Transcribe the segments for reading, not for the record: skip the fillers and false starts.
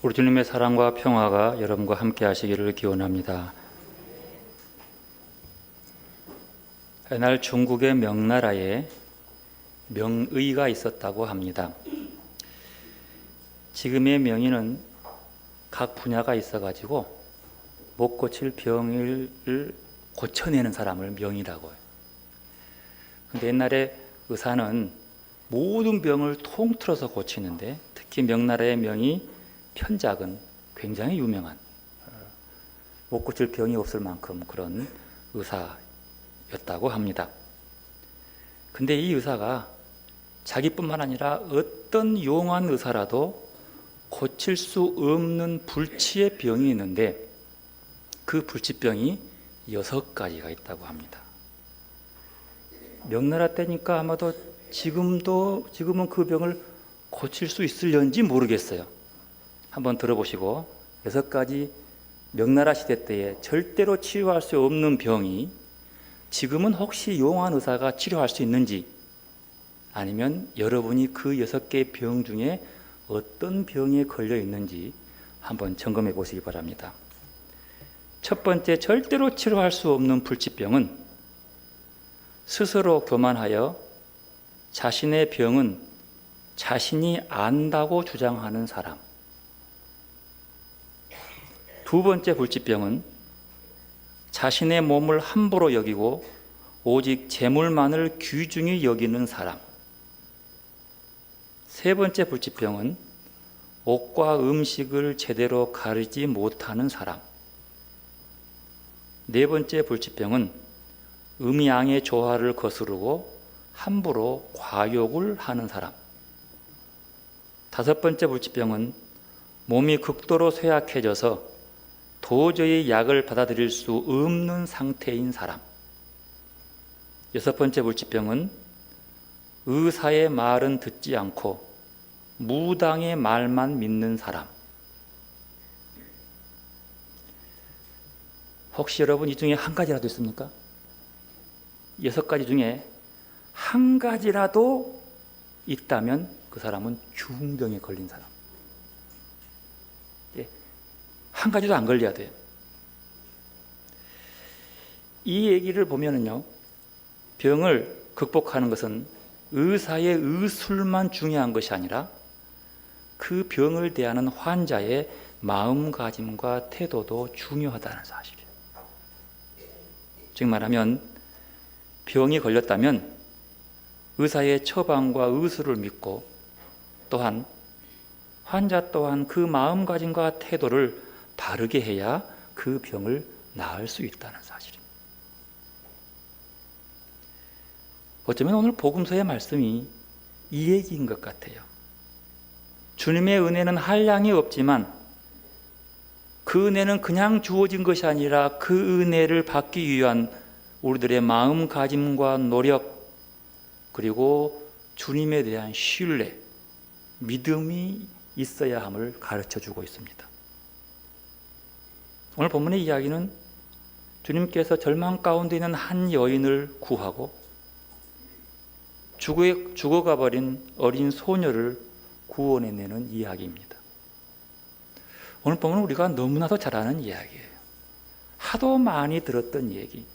우리 주님의 사랑과 평화가 여러분과 함께 하시기를 기원합니다. 옛날 중국의 명나라에 명의가 있었다고 합니다. 지금의 명의는 각 분야가 있어가지고 못 고칠 병을 고쳐내는 사람을 명의라고 해요. 근데 옛날에 의사는 모든 병을 통틀어서 고치는데 특히 명나라의 명의 편작은 굉장히 유명한, 못 고칠 병이 없을 만큼 그런 의사였다고 합니다. 근데 이 의사가 자기뿐만 아니라 어떤 용한 의사라도 고칠 수 없는 불치의 병이 있는데 그 불치병이 6가지가 있다고 합니다. 명나라 때니까 아마도 지금은 그 병을 고칠 수 있을런지 모르겠어요. 한번 들어보시고, 6가지 명나라 시대 때에 절대로 치료할 수 없는 병이 지금은 혹시 용한 의사가 치료할 수 있는지, 아니면 여러분이 그 6개의 병 중에 어떤 병에 걸려 있는지 한번 점검해 보시기 바랍니다. 첫 번째, 절대로 치료할 수 없는 불치병은 스스로 교만하여 자신의 병은 자신이 안다고 주장하는 사람. 두 번째 불치병은 자신의 몸을 함부로 여기고 오직 재물만을 귀중히 여기는 사람. 세 번째 불치병은 옷과 음식을 제대로 가리지 못하는 사람. 네 번째 불치병은 음양의 조화를 거스르고 함부로 과욕을 하는 사람. 다섯 번째 불치병은 몸이 극도로 쇠약해져서 도저히 약을 받아들일 수 없는 상태인 사람. 여섯 번째 불치병은 의사의 말은 듣지 않고 무당의 말만 믿는 사람. 혹시 여러분 이 중에 한 가지라도 있습니까? 6가지 중에 한 가지라도 있다면 그 사람은 중병에 걸린 사람. 한 가지도 안 걸려야 돼요. 이 얘기를 보면은요, 병을 극복하는 것은 의사의 의술만 중요한 것이 아니라 그 병을 대하는 환자의 마음가짐과 태도도 중요하다는 사실이에요. 즉 말하면 병이 걸렸다면 의사의 처방과 의술을 믿고, 또한 환자 또한 그 마음가짐과 태도를 바르게 해야 그 병을 나을 수 있다는 사실입니다. 어쩌면 오늘 복음서의 말씀이 이 얘기인 것 같아요. 주님의 은혜는 한량이 없지만 그 은혜는 그냥 주어진 것이 아니라 그 은혜를 받기 위한 우리들의 마음가짐과 노력, 그리고 주님에 대한 신뢰, 믿음이 있어야 함을 가르쳐주고 있습니다. 오늘 본문의 이야기는 주님께서 절망 가운데 있는 한 여인을 구하고 죽어가버린 어린 소녀를 구원해내는 이야기입니다. 오늘 본문은 우리가 너무나도 잘 아는 이야기예요. 하도 많이 들었던 얘기.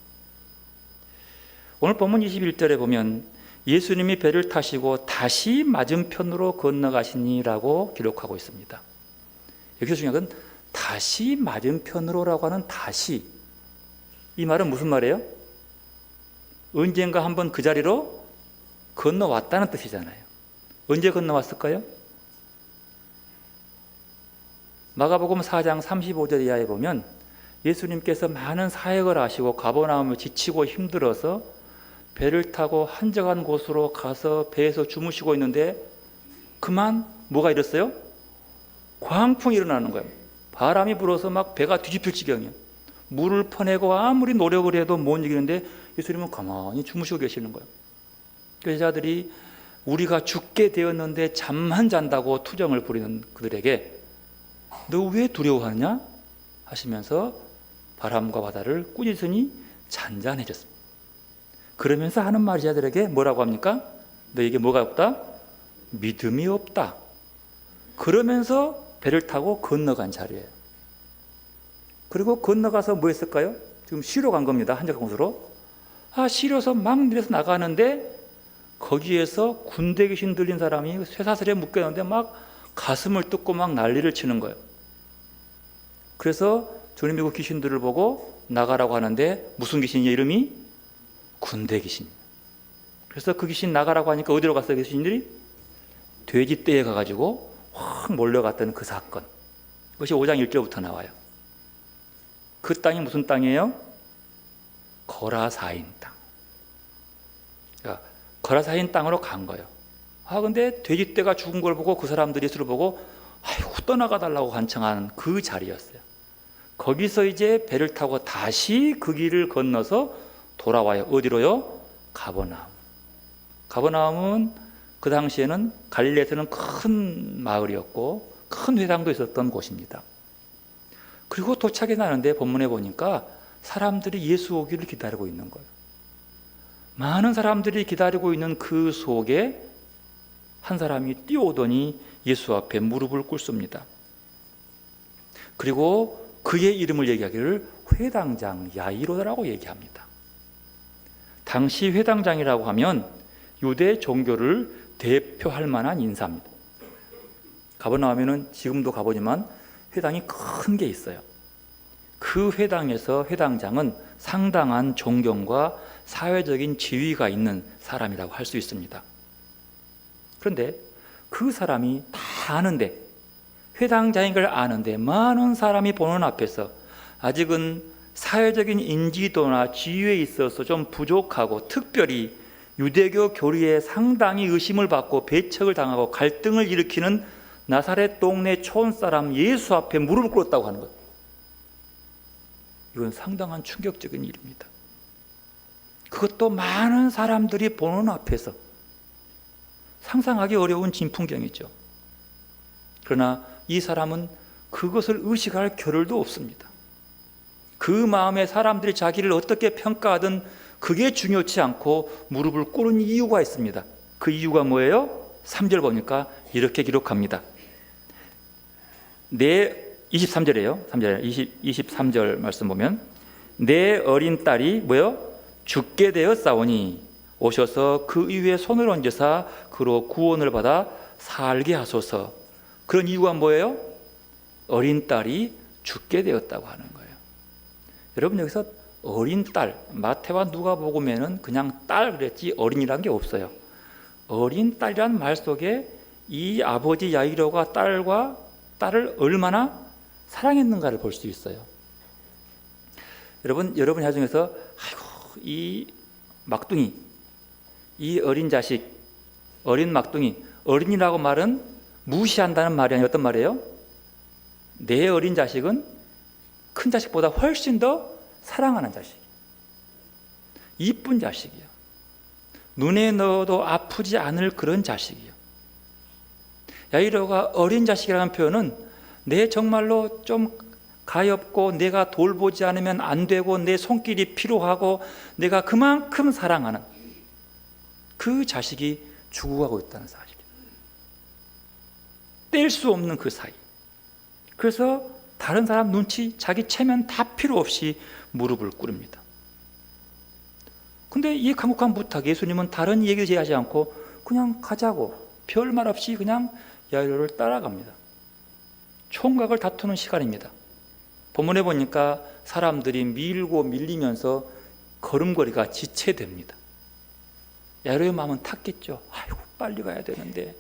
오늘 본문 21절에 보면 예수님이 배를 타시고 다시 맞은편으로 건너가시니라고 기록하고 있습니다. 여기서 중요한 건 다시 맞은편으로라고 하는 다시. 이 말은 무슨 말이에요? 언젠가 한번 그 자리로 건너왔다는 뜻이잖아요. 언제 건너왔을까요? 마가복음 4장 35절 이하에 보면 예수님께서 많은 사역을 하시고 가버나움을 지치고 힘들어서 배를 타고 한적한 곳으로 가서 배에서 주무시고 있는데 그만 뭐가 일었어요? 광풍이 일어나는 거예요. 바람이 불어서 막 배가 뒤집힐 지경이에요. 물을 퍼내고 아무리 노력을 해도 못 이기는데 예수님은 가만히 주무시고 계시는 거예요. 여자들이 우리가 죽게 되었는데 잠만 잔다고 투정을 부리는 그들에게 너 왜 두려워하느냐? 하시면서 바람과 바다를 꾸짖으니 잔잔해졌습니다. 그러면서 하는 말이 자들에게 뭐라고 합니까? 너에게 뭐가 없다? 믿음이 없다. 그러면서 배를 타고 건너간 자리예요. 그리고 건너가서 뭐 했을까요? 지금 시로 간 겁니다. 한적한 곳으로. 시로서 막 내려서 나가는데 거기에서 군대 귀신 들린 사람이 쇠사슬에 묶였는데 막 가슴을 뜯고 막 난리를 치는 거예요. 그래서 주님이 그 귀신들을 보고 나가라고 하는데 무슨 귀신이에요? 이름이 군대 귀신. 그래서 그 귀신 나가라고 하니까 어디로 갔어요? 그 귀신들이 돼지떼에 가가지고 확 몰려갔던 그 사건. 그것이 5장 1절부터 나와요. 그 땅이 무슨 땅이에요? 거라사인 땅. 그러니까 거라사인 땅으로 간 거예요. 근데 돼지떼가 죽은 걸 보고 그 사람들이 예수를 보고 아이고 떠나가 달라고 간청한 그 자리였어요. 거기서 이제 배를 타고 다시 그 길을 건너서 돌아와요. 어디로요? 가버나움. 가버나움은 그 당시에는 갈릴리에서는 큰 마을이었고 큰 회당도 있었던 곳입니다. 그리고 도착해 나는데 본문에 보니까 사람들이 예수 오기를 기다리고 있는 거예요. 많은 사람들이 기다리고 있는 그 속에 한 사람이 뛰어오더니 예수 앞에 무릎을 꿇습니다. 그리고 그의 이름을 얘기하기를 회당장 야이로라고 얘기합니다. 당시 회당장이라고 하면 유대 종교를 대표할 만한 인사입니다. 가버나움에는 지금도 가보지만 회당이 큰 게 있어요. 그 회당에서 회당장은 상당한 존경과 사회적인 지위가 있는 사람이라고 할 수 있습니다. 그런데 그 사람이 다 아는데, 회당장인 걸 아는데 많은 사람이 보는 앞에서 아직은 사회적인 인지도나 지위에 있어서 좀 부족하고 특별히 유대교 교리에 상당히 의심을 받고 배척을 당하고 갈등을 일으키는 나사렛 동네 촌사람 예수 앞에 무릎을 꿇었다고 하는 것. 이건 상당한 충격적인 일입니다. 그것도 많은 사람들이 보는 앞에서. 상상하기 어려운 진풍경이죠. 그러나 이 사람은 그것을 의식할 겨를도 없습니다. 그 마음에 사람들이 자기를 어떻게 평가하든 그게 중요치 않고 무릎을 꿇은 이유가 있습니다. 그 이유가 뭐예요? 3절 보니까 이렇게 기록합니다. 23절이에요. 23절 말씀 보면 내 어린 딸이 뭐요? 죽게 되었사오니 오셔서 그 위에 손을 얹으사 그로 구원을 받아 살게 하소서. 그런 이유가 뭐예요? 어린 딸이 죽게 되었다고 하는 거예요. 여러분 여기서 어린 딸, 마태와 누가복음에는 그냥 딸 그랬지 어린이란 게 없어요. 어린 딸이란 말 속에 이 아버지 야이로가 딸을 얼마나 사랑했는가를 볼 수 있어요. 여러분 나중에서 아이고 이 막둥이, 이 어린 자식, 어린 막둥이, 어린이라고 말은 무시한다는 말이 아니라 어떤 말이에요? 내 어린 자식은 큰 자식보다 훨씬 더 사랑하는 자식, 이쁜 자식이요, 눈에 넣어도 아프지 않을 그런 자식이요. 야이로가 어린 자식이라는 표현은 내 정말로 좀 가엾고 내가 돌보지 않으면 안 되고 내 손길이 필요하고 내가 그만큼 사랑하는 그 자식이 죽어가고 있다는 사실이에요. 뗄 수 없는 그 사이. 그래서 다른 사람 눈치, 자기 체면 다 필요 없이 무릎을 꿇습니다. 근데 이 간곡한 부탁, 예수님은 다른 얘기를 제시하지 않고 그냥 가자고 별말 없이 그냥 야이로를 따라갑니다. 총각을 다투는 시간입니다. 본문에 보니까 사람들이 밀고 밀리면서 걸음걸이가 지체됩니다. 야이로의 마음은 탔겠죠. 아이고 빨리 가야 되는데,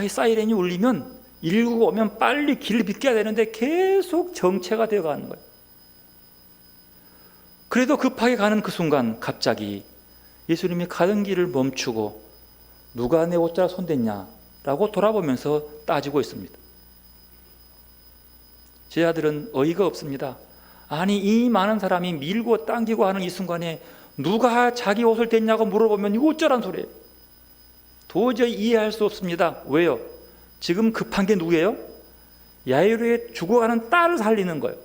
사이렌이 울리면 119가 오면 빨리 길을 비켜야 되는데 계속 정체가 되어가는 거예요. 그래도 급하게 가는 그 순간 갑자기 예수님이 가던 길을 멈추고 누가 내 옷자락 손댔냐라고 돌아보면서 따지고 있습니다. 제 아들은 어이가 없습니다. 아니 이 많은 사람이 밀고 당기고 하는 이 순간에 누가 자기 옷을 댔냐고 물어보면 이거 어쩌란 소리예요. 도저히 이해할 수 없습니다. 왜요? 지금 급한 게 누구예요? 야이로의 죽어가는 딸을 살리는 거예요.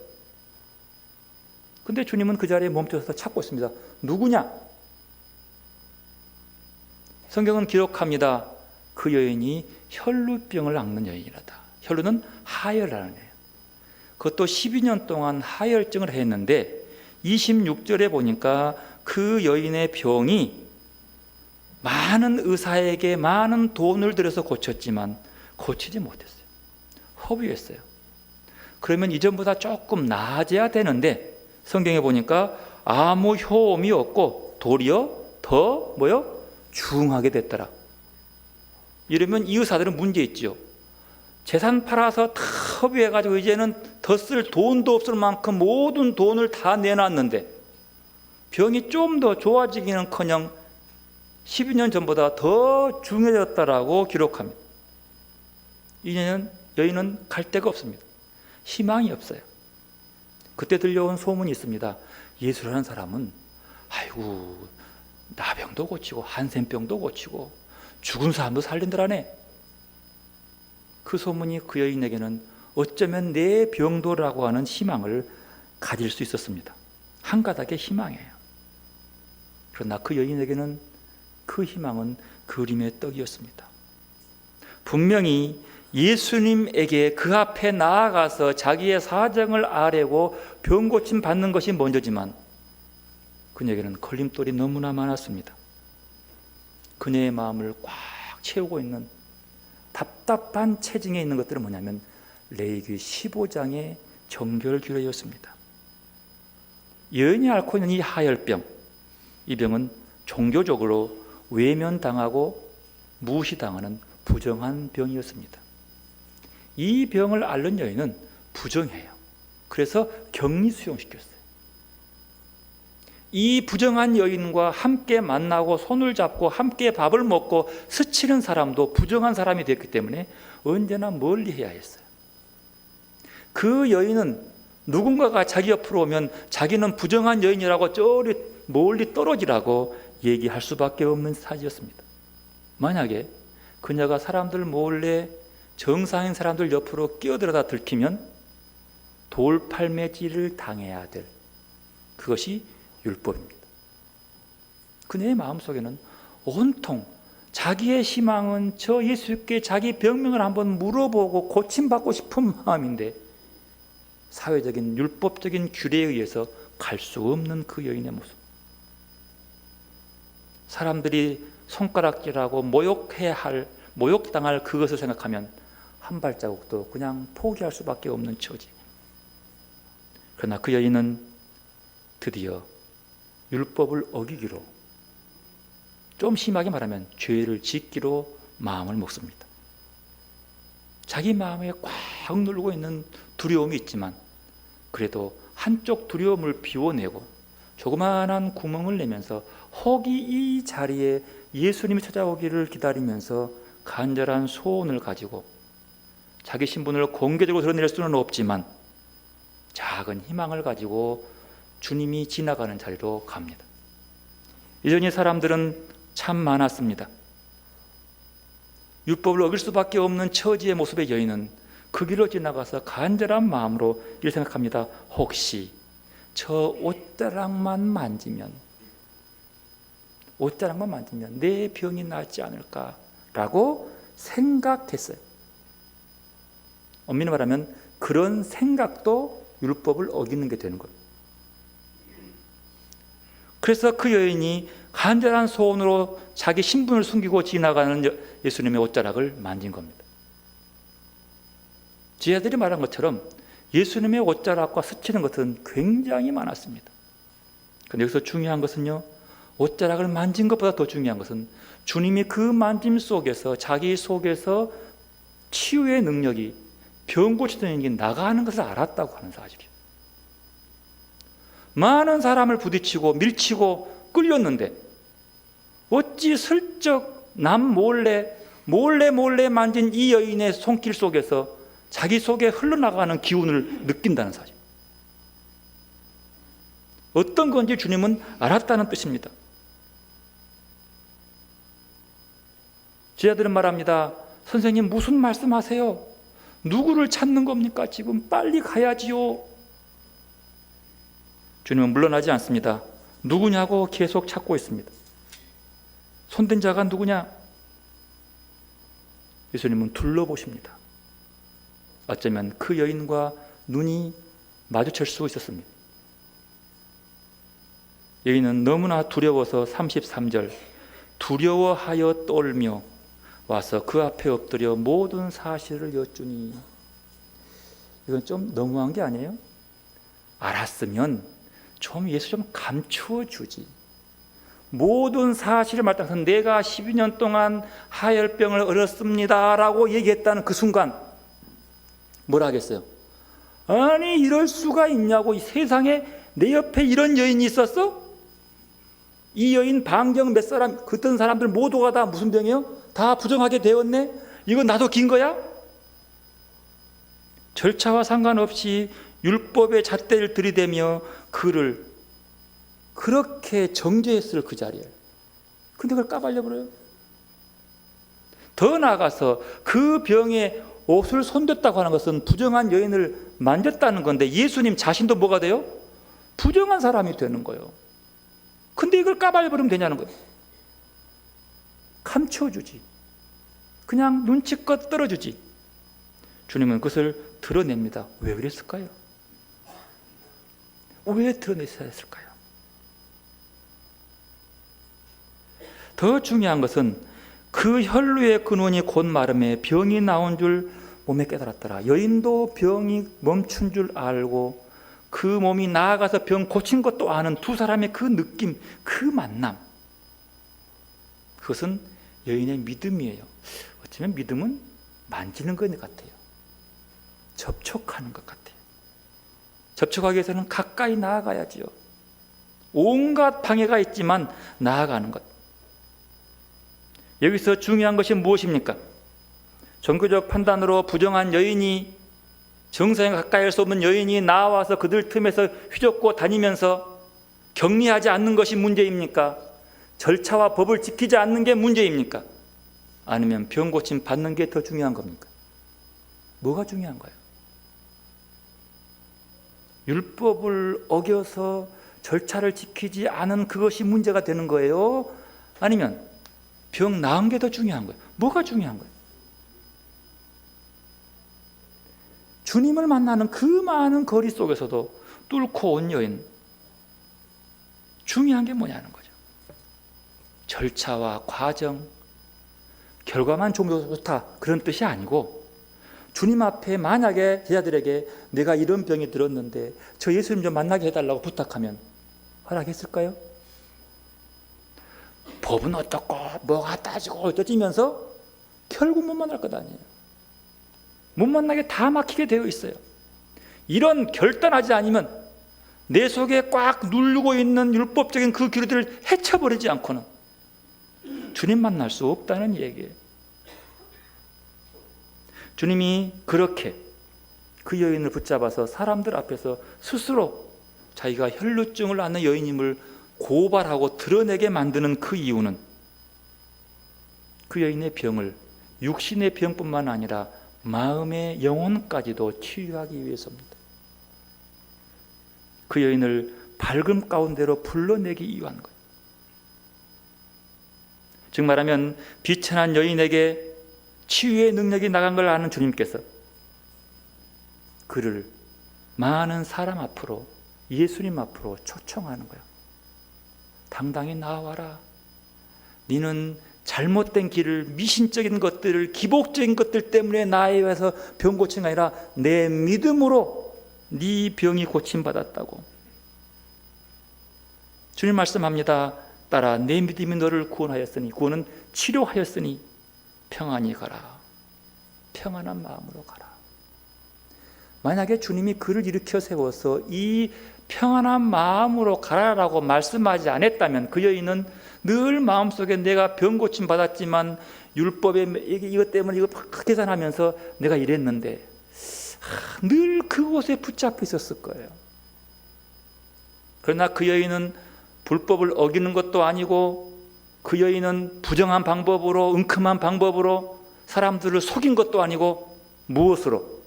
근데 주님은 그 자리에 멈춰서 찾고 있습니다. 누구냐? 성경은 기록합니다. 그 여인이 혈루병을 앓는 여인이라다. 혈루는 하혈하는 거예요. 그것도 12년 동안 하혈증을 했는데 26절에 보니까 그 여인의 병이 많은 의사에게 많은 돈을 들여서 고쳤지만 고치지 못했어요. 허비했어요. 그러면 이전보다 조금 나아져야 되는데 성경에 보니까 아무 효험이 없고 도리어 더 중하게 됐더라. 이러면 이 의사들은 문제 있죠. 재산 팔아서 다 허비해가지고 이제는 더 쓸 돈도 없을 만큼 모든 돈을 다 내놨는데 병이 좀 더 좋아지기는커녕 12년 전보다 더 중해졌다라고 기록합니다. 이 여인은 갈 데가 없습니다. 희망이 없어요. 그때 들려온 소문이 있습니다. 예수라는 사람은 아이고 나병도 고치고 한센병도 고치고 죽은 사람도 살린다라네. 그 소문이 그 여인에게는 어쩌면 내 병도라고 하는 희망을 가질 수 있었습니다. 한 가닥의 희망이에요. 그러나 그 여인에게는 그 희망은 그림의 떡이었습니다. 분명히 예수님에게 그 앞에 나아가서 자기의 사정을 아뢰고 병 고침 받는 것이 먼저지만 그녀에게는 걸림돌이 너무나 많았습니다. 그녀의 마음을 꽉 채우고 있는 답답한 체증에 있는 것들은 뭐냐면 레위기 15장의 정결규례였습니다. 여인이 앓고 있는 이 하혈병, 이 병은 종교적으로 외면당하고 무시당하는 부정한 병이었습니다. 이 병을 앓는 여인은 부정해요. 그래서 격리 수용시켰어요. 이 부정한 여인과 함께 만나고 손을 잡고 함께 밥을 먹고 스치는 사람도 부정한 사람이 됐기 때문에 언제나 멀리해야 했어요. 그 여인은 누군가가 자기 옆으로 오면 자기는 부정한 여인이라고 저리 멀리 떨어지라고 얘기할 수밖에 없는 사지였습니다. 만약에 그녀가 사람들 몰래 정상인 사람들 옆으로 끼어들어다 들키면 돌팔매질을 당해야 될 그것이 율법입니다. 그녀의 마음속에는 온통 자기의 희망은 저 예수께 자기 병명을 한번 물어보고 고침받고 싶은 마음인데 사회적인 율법적인 규례에 의해서 갈 수 없는 그 여인의 모습, 사람들이 손가락질하고 모욕당할 그것을 생각하면 한 발자국도 그냥 포기할 수밖에 없는 처지. 그러나 그 여인은 드디어 율법을 어기기로, 좀 심하게 말하면 죄를 짓기로 마음을 먹습니다. 자기 마음에 꽉 누르고 있는 두려움이 있지만 그래도 한쪽 두려움을 비워내고 조그마한 구멍을 내면서 혹이 이 자리에 예수님이 찾아오기를 기다리면서 간절한 소원을 가지고 자기 신분을 공개적으로 드러낼 수는 없지만 작은 희망을 가지고 주님이 지나가는 자리로 갑니다. 이전의 사람들은 참 많았습니다. 율법을 어길 수밖에 없는 처지의 모습의 여인은 그 길을 지나가서 간절한 마음으로 이렇게 생각합니다. 혹시 저 옷자락만 만지면 내 병이 낫지 않을까라고 생각했어요. 엄밀히 말하면 그런 생각도 율법을 어기는 게 되는 거예요. 그래서 그 여인이 간절한 소원으로 자기 신분을 숨기고 지나가는 예수님의 옷자락을 만진 겁니다. 제자들이 말한 것처럼 예수님의 옷자락과 스치는 것은 굉장히 많았습니다. 그런데 여기서 중요한 것은요, 옷자락을 만진 것보다 더 중요한 것은 주님이 그 만짐 속에서 자기 속에서 치유의 능력이, 병 고치는 능력이 나가는 것을 알았다고 하는 사실이에요. 많은 사람을 부딪히고 밀치고 끌렸는데 어찌 슬쩍 남 몰래 만진 이 여인의 손길 속에서 자기 속에 흘러나가는 기운을 느낀다는 사실. 어떤 건지 주님은 알았다는 뜻입니다. 제자들은 말합니다. 선생님, 무슨 말씀하세요? 누구를 찾는 겁니까? 지금 빨리 가야지요. 주님은 물러나지 않습니다. 누구냐고 계속 찾고 있습니다. 손댄 자가 누구냐? 예수님은 둘러보십니다. 어쩌면 그 여인과 눈이 마주칠 수 있었습니다. 여인은 너무나 두려워서 33절 두려워하여 떨며 와서 그 앞에 엎드려 모든 사실을 여쭈니. 이건 좀 너무한 게 아니에요? 알았으면 좀 예수 좀 감추어 주지. 모든 사실을 말하면서 내가 12년 동안 하혈병을 앓았습니다 라고 얘기했다는 그 순간 뭐라 하겠어요? 아니 이럴 수가 있냐고. 이 세상에 내 옆에 이런 여인이 있었어? 이 여인 방경 몇 사람 그던 사람들 모두가 다 무슨 병이에요? 다 부정하게 되었네? 이건 나도 긴 거야? 절차와 상관없이 율법의 잣대를 들이대며 그를 그렇게 정죄했을 그 자리에. 근데 그걸 까발려버려요. 더 나아가서 그 병에 옷을 손댔다고 하는 것은 부정한 여인을 만졌다는 건데 예수님 자신도 뭐가 돼요? 부정한 사람이 되는 거예요. 근데 이걸 까발려버리면 되냐는 거예요. 감춰주지. 그냥 눈치껏 떨어주지. 주님은 그것을 드러냅니다. 왜 그랬을까요? 왜 드러냈어야 했을까요? 더 중요한 것은 그 혈루의 근원이 곧 마름에 병이 나온 줄 몸에 깨달았더라. 여인도 병이 멈춘 줄 알고 그 몸이 나아가서 병 고친 것도 아는 두 사람의 그 느낌, 그 만남, 그것은 여인의 믿음이에요. 어쩌면 믿음은 만지는 것 같아요. 접촉하는 것 같아요. 접촉하기 위해서는 가까이 나아가야지요. 온갖 방해가 있지만 나아가는 것. 여기서 중요한 것이 무엇입니까? 종교적 판단으로 부정한 여인이, 정상에 가까이 할 수 없는 여인이 나와서 그들 틈에서 휘젓고 다니면서 격리하지 않는 것이 문제입니까? 절차와 법을 지키지 않는 게 문제입니까? 아니면 병 고침 받는 게 더 중요한 겁니까? 뭐가 중요한 거예요? 율법을 어겨서 절차를 지키지 않은 그것이 문제가 되는 거예요? 아니면 병 나은 게 더 중요한 거예요? 뭐가 중요한 거예요? 주님을 만나는 그 많은 거리 속에서도 뚫고 온 여인, 중요한 게 뭐냐는 거죠. 절차와 과정, 결과만 좋다 그런 뜻이 아니고, 주님 앞에 만약에 제자들에게 내가 이런 병이 들었는데 저 예수님 좀 만나게 해달라고 부탁하면 허락했을까요? 법은 어떻고 뭐가 따지고 어쩌지면서 결국 못 만날 것 아니에요. 못 만나게 다 막히게 되어 있어요. 이런 결단하지 않으면 내 속에 꽉 누르고 있는 율법적인 그 기류들을 헤쳐버리지 않고는 주님 만날 수 없다는 얘기예요. 주님이 그렇게 그 여인을 붙잡아서 사람들 앞에서 스스로 자기가 혈루증을 앓는 여인임을 고발하고 드러내게 만드는 그 이유는 그 여인의 병을 육신의 병뿐만 아니라 마음의 영혼까지도 치유하기 위해서입니다. 그 여인을 밝음 가운데로 불러내기 위한 거예요. 즉 말하면 비천한 여인에게 치유의 능력이 나간 걸 아는 주님께서 그를 많은 사람 앞으로, 예수님 앞으로 초청하는 거예요. 당당히 나와라. 너는 잘못된 길을, 미신적인 것들을, 기복적인 것들 때문에 나에 의해서 병 고친 게 아니라 내 믿음으로 네 병이 고침받았다고. 주님 말씀합니다. 따라 내 믿음이 너를 구원하였으니, 구원은 치료하였으니 평안히 가라. 평안한 마음으로 가라. 만약에 주님이 그를 일으켜 세워서 이 평안한 마음으로 가라라고 말씀하지 않았다면 그 여인은 늘 마음속에 내가 병 고침 받았지만 율법에 이것 때문에 이거 막 계산하면서 내가 이랬는데 늘 그곳에 붙잡혀 있었을 거예요. 그러나 그 여인은 불법을 어기는 것도 아니고, 그 여인은 부정한 방법으로, 은큼한 방법으로 사람들을 속인 것도 아니고, 무엇으로?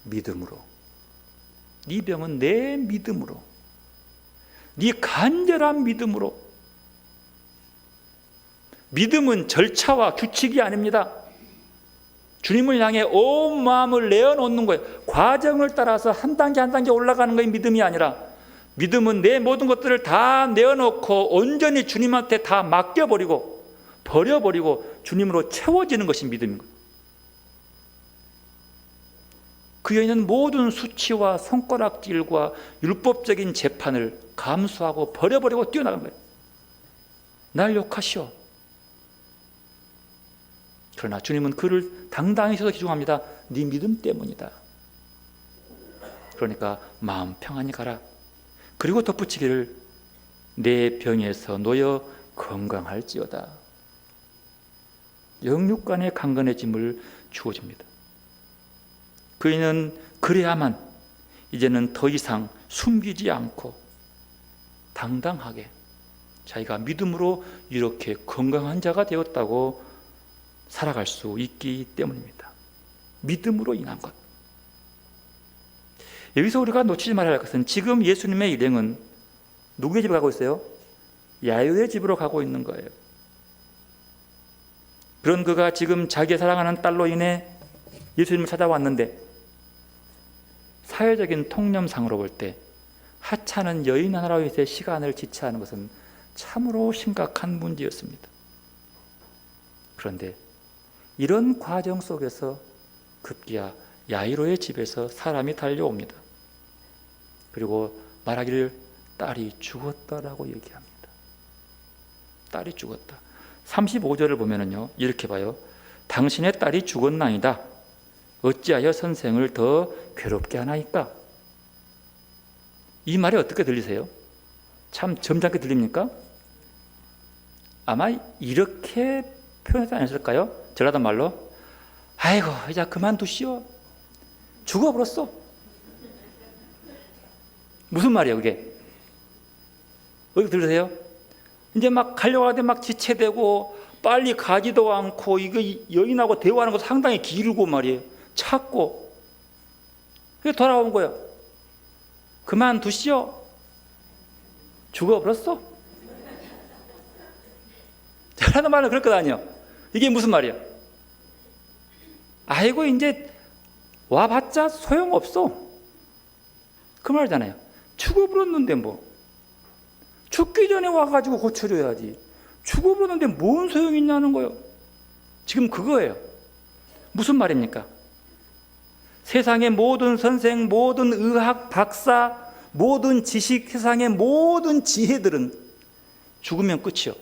믿음으로. 네 병은 내 믿음으로, 네 간절한 믿음으로. 믿음은 절차와 규칙이 아닙니다. 주님을 향해 온 마음을 내어놓는 거예요. 과정을 따라서 한 단계 한 단계 올라가는 거예요. 믿음이 아니라, 믿음은 내 모든 것들을 다 내어놓고 온전히 주님한테 다 맡겨버리고 버려버리고 주님으로 채워지는 것이 믿음인 거예요. 그 여인은 모든 수치와 손가락질과 율법적인 재판을 감수하고 버려버리고 뛰어나간 거예요. 날 욕하시오. 그러나 주님은 그를 당당히 서서 기중합니다. 네 믿음 때문이다. 그러니까 마음 평안히 가라. 그리고 덧붙이기를 내 병에서 놓여 건강할지어다. 영육간의 강건해짐을 주어집니다. 그이는 그래야만 이제는 더 이상 숨기지 않고 당당하게 자기가 믿음으로 이렇게 건강한 자가 되었다고 살아갈 수 있기 때문입니다. 믿음으로 인한 것. 여기서 우리가 놓치지 말아야 할 것은 지금 예수님의 일행은 누구의 집으로 가고 있어요? 야이로의 집으로 가고 있는 거예요. 그런 그가 지금 자기의 사랑하는 딸로 인해 예수님을 찾아왔는데 사회적인 통념상으로 볼 때 하찮은 여인 하나로 인해 시간을 지체하는 것은 참으로 심각한 문제였습니다. 그런데 이런 과정 속에서 급기야 야이로의 집에서 사람이 달려옵니다. 그리고 말하기를 딸이 죽었다라고 얘기합니다. 딸이 죽었다. 35절을 보면은요, 이렇게 봐요. 당신의 딸이 죽었나이다. 어찌하여 선생을 더 괴롭게 하나이까? 이 말이 어떻게 들리세요? 참 점잖게 들립니까? 아마 이렇게 표현하지 않았을까요? 전라도 말로 아이고 이제 그만두시오. 죽어버렸어. 무슨 말이에요 그게? 어디 들으세요? 이제 막 가려고 하는데 막 지체되고 빨리 가지도 않고 이거 여인하고 대화하는 것도 상당히 길고 말이에요. 찾고 그게 돌아온 거예요. 그만두시오. 죽어버렸어. 전라도 말은 그럴 것 아니에요. 이게 무슨 말이에요? 아이고 이제 와봤자 소용없어. 그 말이잖아요. 죽어버렸는데 뭐 죽기 전에 와가지고 고쳐줘야지. 죽어버렸는데 뭔 소용이 있냐는 거예요. 지금 그거예요. 무슨 말입니까? 세상의 모든 선생, 모든 의학 박사, 모든 지식, 세상의 모든 지혜들은 죽으면 끝이요.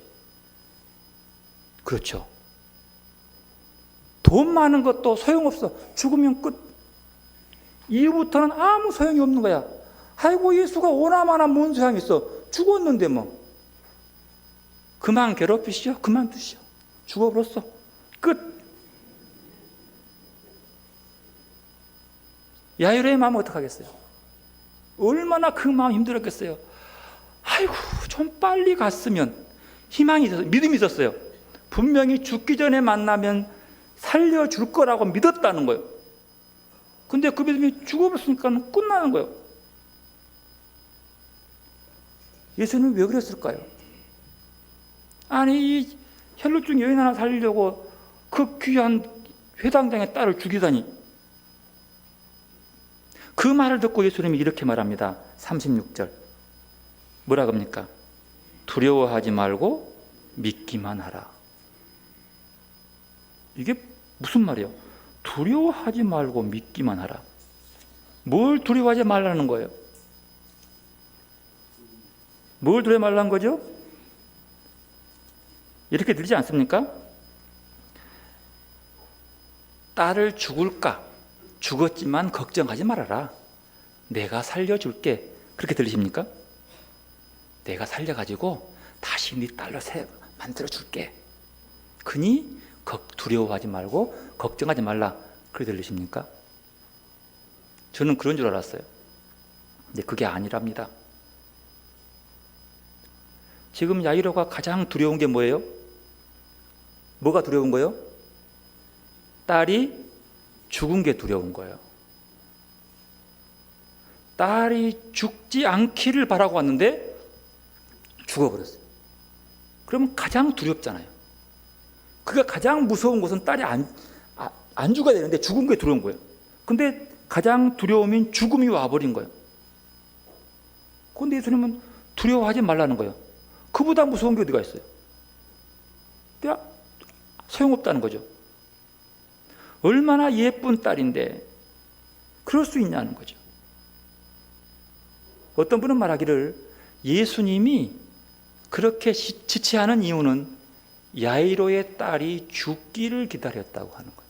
그렇죠. 돈 많은 것도 소용없어. 죽으면 끝. 이후부터는 아무 소용이 없는 거야. 아이고 예수가 오나마나 뭔 소용이 있어. 죽었는데 뭐. 그만 괴롭히시오. 그만두시오. 죽어버렸어. 끝. 야이로의 마음은 어떡하겠어요? 얼마나 그 마음 힘들었겠어요. 아이고 좀 빨리 갔으면. 희망이 있었어요. 믿음이 있었어요. 분명히 죽기 전에 만나면 살려줄 거라고 믿었다는 거예요. 근데 그 믿음이 죽어버렸으니까 끝나는 거예요. 예수님은 왜 그랬을까요? 아니 이 혈루증 여인 하나 살리려고 그 귀한 회당장의 딸을 죽이다니. 그 말을 듣고 예수님이 이렇게 말합니다. 36절 뭐라고 합니까? 두려워하지 말고 믿기만 하라. 이게 무슨 말이에요? 두려워하지 말고 믿기만 하라. 뭘 두려워하지 말라는 거예요? 뭘 두려워 말라는 거죠? 이렇게 들리지 않습니까? 딸을 죽을까? 죽었지만 걱정하지 말아라. 내가 살려줄게. 그렇게 들리십니까? 내가 살려가지고 다시 네 딸로 만들어줄게. 그니 두려워하지 말고 걱정하지 말라. 그렇게 들리십니까? 저는 그런 줄 알았어요. 근데 그게 아니랍니다. 지금 야이로가 가장 두려운 게 뭐예요? 뭐가 두려운 거예요? 딸이 죽은 게 두려운 거예요. 딸이 죽지 않기를 바라고 왔는데 죽어버렸어요. 그러면 가장 두렵잖아요. 그가 가장 무서운 것은 딸이 안 죽어야 되는데 죽은 게 두려운 거예요. 근데 가장 두려움인 죽음이 와버린 거예요. 그런데 예수님은 두려워하지 말라는 거예요. 그보다 무서운 게 어디가 있어요? 소용없다는 거죠. 얼마나 예쁜 딸인데 그럴 수 있냐는 거죠. 어떤 분은 말하기를 예수님이 그렇게 지체하는 이유는 야이로의 딸이 죽기를 기다렸다고 하는 거예요.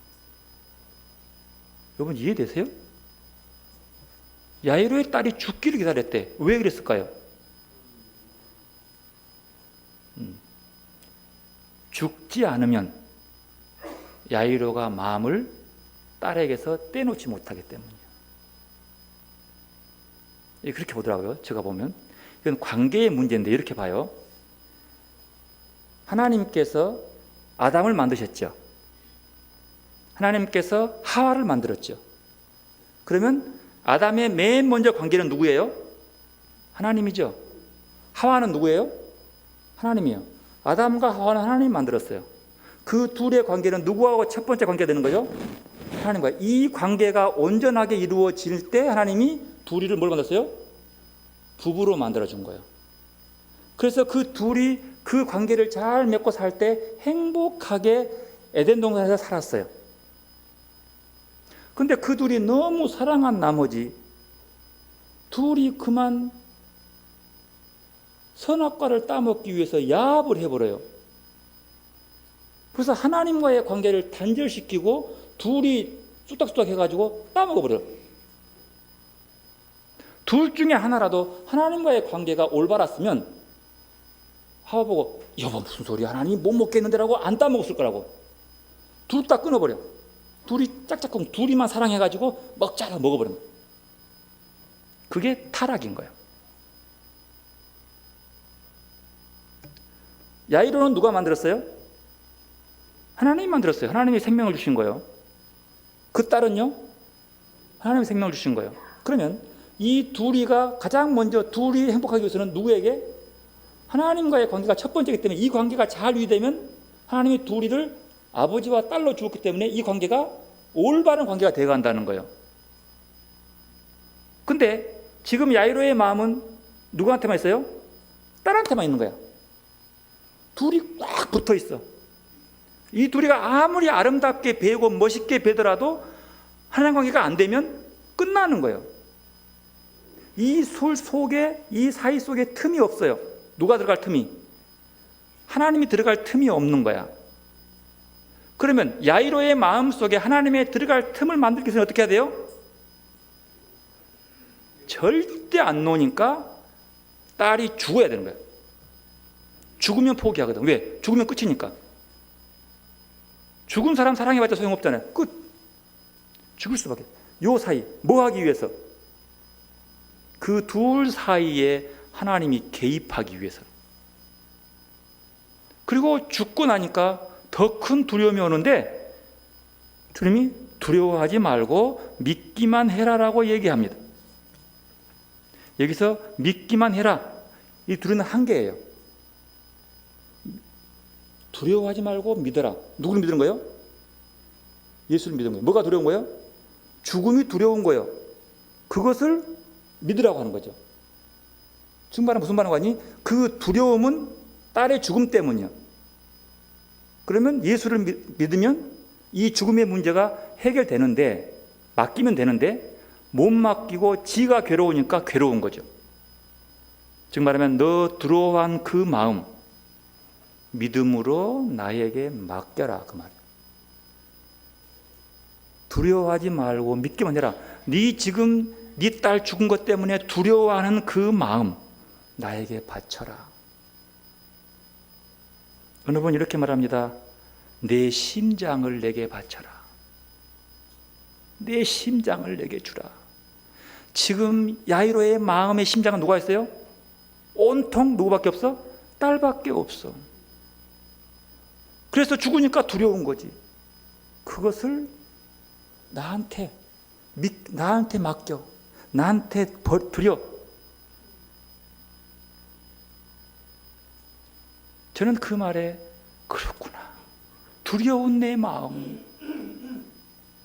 여러분 이해되세요? 야이로의 딸이 죽기를 기다렸대. 왜 그랬을까요? 죽지 않으면 야이로가 마음을 딸에게서 떼놓지 못하기 때문이에요. 그렇게 보더라고요. 제가 보면 이건 관계의 문제인데 이렇게 봐요. 하나님께서 아담을 만드셨죠. 하나님께서 하와를 만들었죠. 그러면 아담의 맨 먼저 관계는 누구예요? 하나님이죠. 하와는 누구예요? 하나님이에요. 아담과 하와는 하나님이 만들었어요. 그 둘의 관계는 누구하고 첫 번째 관계가 되는 거죠? 하나님과. 이 관계가 온전하게 이루어질 때 하나님이 둘이를 뭘 만들었어요? 부부로 만들어준 거예요. 그래서 그 둘이 그 관계를 잘 맺고 살 때 행복하게 에덴 동산에서 살았어요. 근데 그 둘이 너무 사랑한 나머지 둘이 그만 선악과를 따먹기 위해서 야합을 해버려요. 그래서 하나님과의 관계를 단절시키고 둘이 쑥닥쑥닥 해가지고 따먹어버려요. 둘 중에 하나라도 하나님과의 관계가 올바랐으면 하와 보고 여보 무슨 소리야, 하나님이 못 먹겠는데라고 안 따먹었을 거라고. 둘 다 끊어버려. 둘이 짝짝꿍 둘이만 사랑해가지고 먹자라 먹어버린 거예요. 그게 타락인 거예요. 야이로는 누가 만들었어요? 하나님이 만들었어요. 하나님이 생명을 주신 거예요. 그 딸은요? 하나님이 생명을 주신 거예요. 그러면 이 둘이가 가장 먼저 둘이 행복하기 위해서는 누구에게? 하나님과의 관계가 첫 번째이기 때문에 이 관계가 잘 유지되면 하나님이 둘이를 아버지와 딸로 주었기 때문에 이 관계가 올바른 관계가 되어간다는 거예요. 근데 지금 야이로의 마음은 누구한테만 있어요? 딸한테만 있는 거야. 둘이 꽉 붙어 있어. 이 둘이가 아무리 아름답게 배우고 멋있게 배더라도 하나님 관계가 안 되면 끝나는 거예요. 이 솔 속에, 이 사이 속에 틈이 없어요. 누가 들어갈 틈이? 하나님이 들어갈 틈이 없는 거야. 그러면 야이로의 마음 속에 하나님의 들어갈 틈을 만들기 위해서는 어떻게 해야 돼요? 절대 안 놓으니까 딸이 죽어야 되는 거예요. 죽으면 포기하거든. 왜? 죽으면 끝이니까. 죽은 사람 사랑해봤자 소용없잖아요. 끝. 죽을 수밖에. 요 사이 뭐 하기 위해서? 그 둘 사이에 하나님이 개입하기 위해서. 그리고 죽고 나니까 더 큰 두려움이 오는데 주님이 두려워하지 말고 믿기만 해라라고 얘기합니다. 여기서 믿기만 해라, 이 둘은 한계예요. 두려워하지 말고 믿어라. 누구를 믿는 거예요? 예수를 믿는 거예요. 뭐가 두려운 거예요? 죽음이 두려운 거예요. 그것을 믿으라고 하는 거죠. 지금 말은 무슨 말인 거 아니? 그 두려움은 딸의 죽음 때문이야. 그러면 예수를 믿으면 이 죽음의 문제가 해결되는데, 맡기면 되는데 못 맡기고 지가 괴로우니까 괴로운 거죠. 즉 말하면 너 두려워한 그 마음 믿음으로 나에게 맡겨라, 그 말이에요. 두려워하지 말고 믿기만 해라. 네 지금 네 딸 죽은 것 때문에 두려워하는 그 마음 나에게 바쳐라. 어느 분 이렇게 말합니다. 내 심장을 내게 바쳐라. 내 심장을 내게 주라. 지금 야이로의 마음의 심장은 누가 있어요? 온통 누구밖에 없어? 딸밖에 없어. 그래서 죽으니까 두려운 거지. 그것을 나한테 맡겨. 나한테 드려. 저는 그 말에 그렇구나. 두려운 내 마음.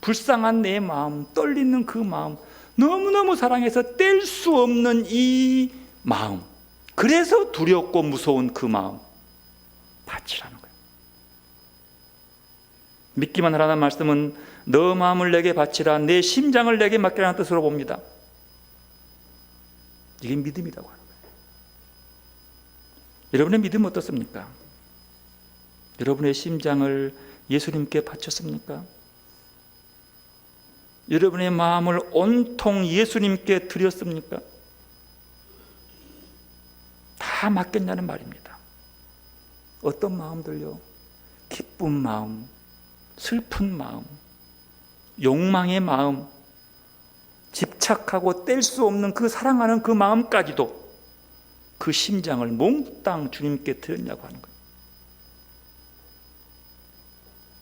불쌍한 내 마음, 떨리는 그 마음, 너무너무 사랑해서 뗄 수 없는 이 마음, 그래서 두렵고 무서운 그 마음 바치라는 거예요. 믿기만 하라는 말씀은 너 마음을 내게 바치라, 내 심장을 내게 맡기라는 뜻으로 봅니다. 이게 믿음이라고 하는 거예요. 여러분의 믿음 어떻습니까? 여러분의 심장을 예수님께 바쳤습니까? 여러분의 마음을 온통 예수님께 드렸습니까? 다 맡겼냐는 말입니다. 어떤 마음들요? 기쁜 마음, 슬픈 마음, 욕망의 마음, 집착하고 뗄 수 없는 그 사랑하는 그 마음까지도 그 심장을 몽땅 주님께 드렸냐고 하는 거예요.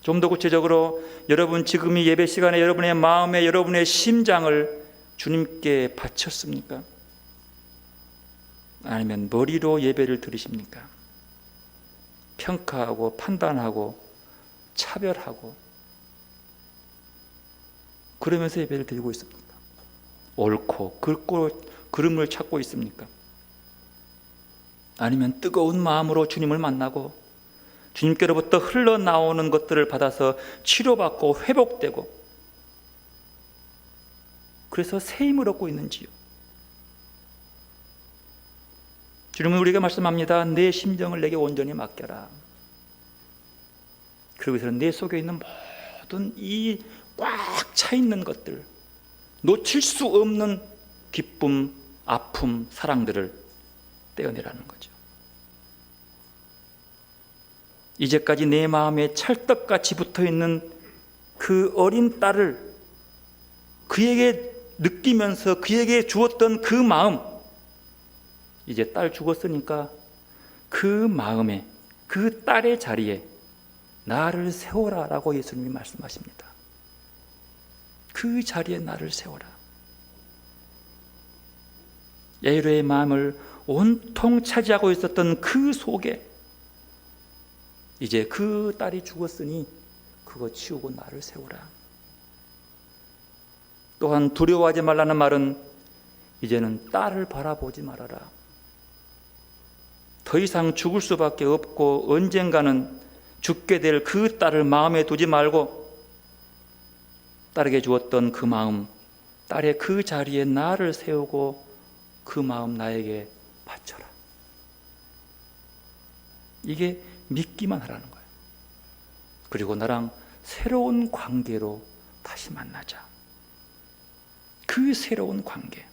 좀 더 구체적으로 여러분 지금 이 예배 시간에 여러분의 마음에 여러분의 심장을 주님께 바쳤습니까? 아니면 머리로 예배를 드리십니까? 평가하고 판단하고 차별하고 그러면서 예배를 드리고 있습니까? 옳고 굵고 그름을 찾고 있습니까? 아니면 뜨거운 마음으로 주님을 만나고 주님께로부터 흘러나오는 것들을 받아서 치료받고 회복되고 그래서 새 힘을 얻고 있는지요? 주님은 우리에게 말씀합니다. 내 심정을 내게 온전히 맡겨라. 그러고서 내 속에 있는 모든 이 꽉 차 있는 것들, 놓칠 수 없는 기쁨, 아픔, 사랑들을 떼어내라는 거죠. 이제까지 내 마음에 찰떡같이 붙어있는 그 어린 딸을 그에게 느끼면서 그에게 주었던 그 마음, 이제 딸 죽었으니까 그 마음에 그 딸의 자리에 나를 세워라 라고 예수님이 말씀하십니다. 그 자리에 나를 세워라. 야이로의 마음을 온통 차지하고 있었던 그 속에 이제 그 딸이 죽었으니 그거 치우고 나를 세우라. 또한 두려워하지 말라는 말은 이제는 딸을 바라보지 말아라. 더 이상 죽을 수밖에 없고 언젠가는 죽게 될 그 딸을 마음에 두지 말고 딸에게 주었던 그 마음, 딸의 그 자리에 나를 세우고 그 마음 나에게 바쳐라. 이게 믿기만 하라는 거예요. 그리고 나랑 새로운 관계로 다시 만나자. 그 새로운 관계,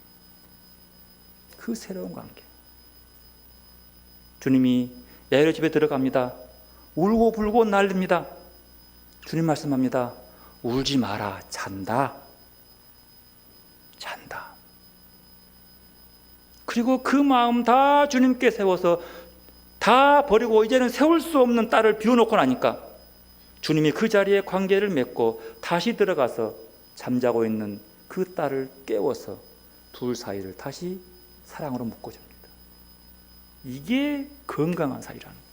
그 새로운 관계. 주님이 야이로 집에 들어갑니다. 울고 불고 난립니다. 주님 말씀합니다. 울지 마라. 잔다. 잔다. 그리고 그 마음 다 주님께 세워서 다 버리고 이제는 세울 수 없는 딸을 비워놓고 나니까 주님이 그 자리에 관계를 맺고 다시 들어가서 잠자고 있는 그 딸을 깨워서 둘 사이를 다시 사랑으로 묶어줍니다. 이게 건강한 사이라는 거예요.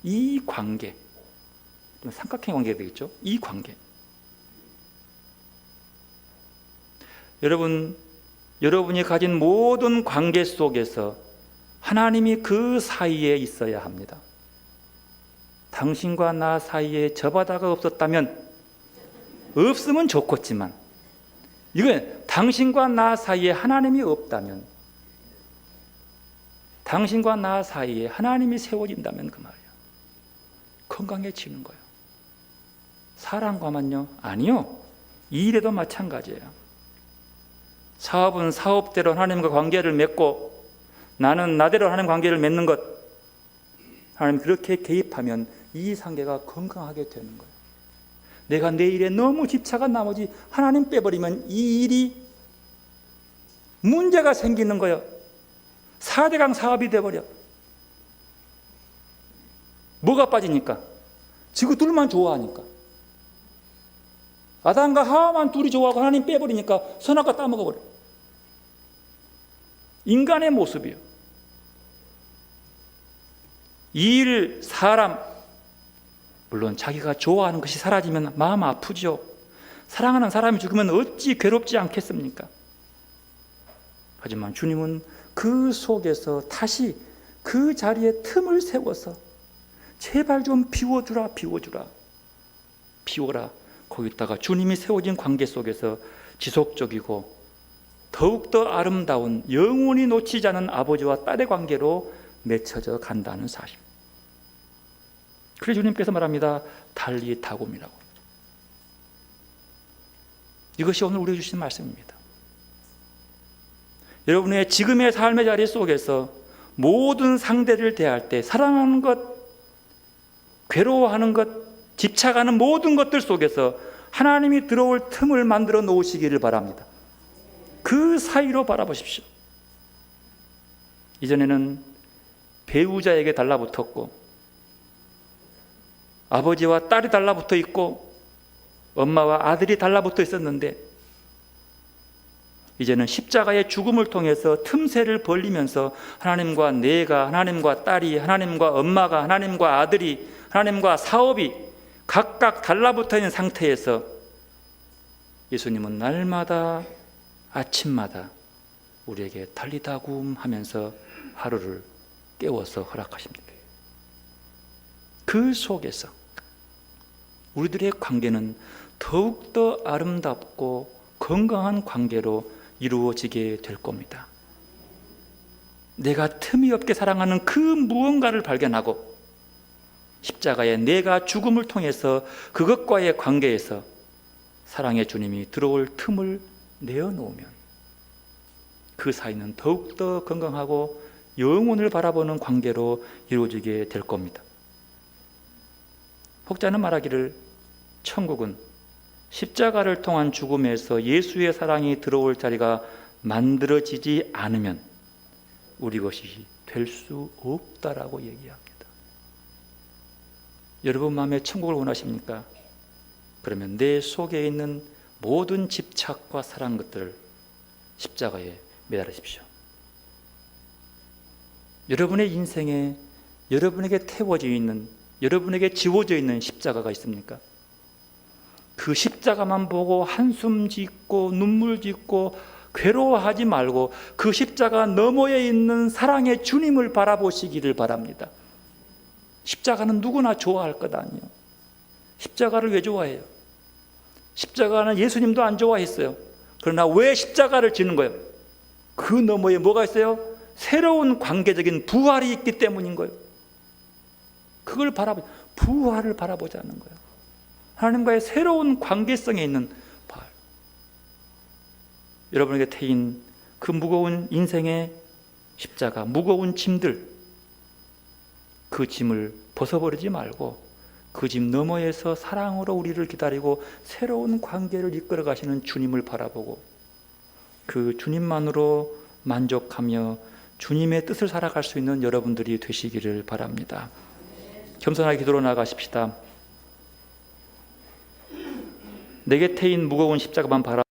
이 관계, 삼각형 관계가 되겠죠? 이 관계. 여러분이 가진 모든 관계 속에서 하나님이 그 사이에 있어야 합니다. 당신과 나 사이에 저 바다가 없었다면, 없으면 좋겠지만, 이건 당신과 나 사이에 하나님이 없다면, 당신과 나 사이에 하나님이 세워진다면 그 말이에요. 건강해지는 거예요. 사랑과만요? 아니요. 이 일에도 마찬가지예요. 사업은 사업대로 하나님과 관계를 맺고 나는 나대로 하나님 관계를 맺는 것, 하나님 그렇게 개입하면 이 관계가 건강하게 되는 거예요. 내가 내 일에 너무 집착한 나머지 하나님 빼버리면 이 일이 문제가 생기는 거예요. 4대강 사업이 돼버려. 뭐가 빠지니까? 지구 둘만 좋아하니까. 아담과 하와만 둘이 좋아하고 하나님 빼버리니까 선악과 따먹어버려. 인간의 모습이요. 일, 사람, 물론 자기가 좋아하는 것이 사라지면 마음 아프죠. 사랑하는 사람이 죽으면 어찌 괴롭지 않겠습니까? 하지만 주님은 그 속에서 다시 그 자리에 틈을 세워서 제발 좀 비워주라, 비워라. 거기다가 주님이 세워진 관계 속에서 지속적이고 더욱더 아름다운 영원히 놓치지 않은 아버지와 딸의 관계로 맺혀져 간다는 사실. 그래서 주님께서 말합니다. 달리 다굼이라고. 이것이 오늘 우리에게 주신 말씀입니다. 여러분의 지금의 삶의 자리 속에서 모든 상대를 대할 때 사랑하는 것, 괴로워하는 것, 집착하는 모든 것들 속에서 하나님이 들어올 틈을 만들어 놓으시기를 바랍니다. 그 사이로 바라보십시오. 이전에는 배우자에게 달라붙었고 아버지와 딸이 달라붙어 있고 엄마와 아들이 달라붙어 있었는데 이제는 십자가의 죽음을 통해서 틈새를 벌리면서 하나님과 내가, 하나님과 딸이, 하나님과 엄마가, 하나님과 아들이, 하나님과 사업이 각각 달라붙어 있는 상태에서 예수님은 날마다 아침마다 우리에게 달리다굼 하면서 하루를 깨워서 허락하십니다. 그 속에서 우리들의 관계는 더욱더 아름답고 건강한 관계로 이루어지게 될 겁니다. 내가 틈이 없게 사랑하는 그 무언가를 발견하고 십자가의 내가 죽음을 통해서 그것과의 관계에서 사랑의 주님이 들어올 틈을 내어놓으면 그 사이는 더욱더 건강하고 영혼을 바라보는 관계로 이루어지게 될 겁니다. 혹자는 말하기를 천국은 십자가를 통한 죽음에서 예수의 사랑이 들어올 자리가 만들어지지 않으면 우리 것이 될 수 없다라고 얘기합니다. 여러분 마음에 천국을 원하십니까? 그러면 내 속에 있는 모든 집착과 사랑 것들을 십자가에 매달으십시오. 여러분의 인생에 여러분에게 태워져 있는, 여러분에게 지워져 있는 십자가가 있습니까? 그 십자가만 보고 한숨 짓고 눈물 짓고 괴로워하지 말고 그 십자가 너머에 있는 사랑의 주님을 바라보시기를 바랍니다. 십자가는 누구나 좋아할 것 아니에요. 십자가를 왜 좋아해요? 십자가는 예수님도 안 좋아했어요. 그러나 왜 십자가를 지는 거예요? 그 너머에 뭐가 있어요? 새로운 관계적인 부활이 있기 때문인 거예요. 그걸 부활을 바라보자는 거예요. 하나님과의 새로운 관계성에 있는 부활. 여러분에게 태인 그 무거운 인생의 십자가, 무거운 짐들, 그 짐을 벗어버리지 말고 그 짐 너머에서 사랑으로 우리를 기다리고 새로운 관계를 이끌어 가시는 주님을 바라보고 그 주님만으로 만족하며 주님의 뜻을 살아갈 수 있는 여러분들이 되시기를 바랍니다. 겸손하게 기도로 나아가십시다. 내 곁에 있는 무거운 십자가만 바라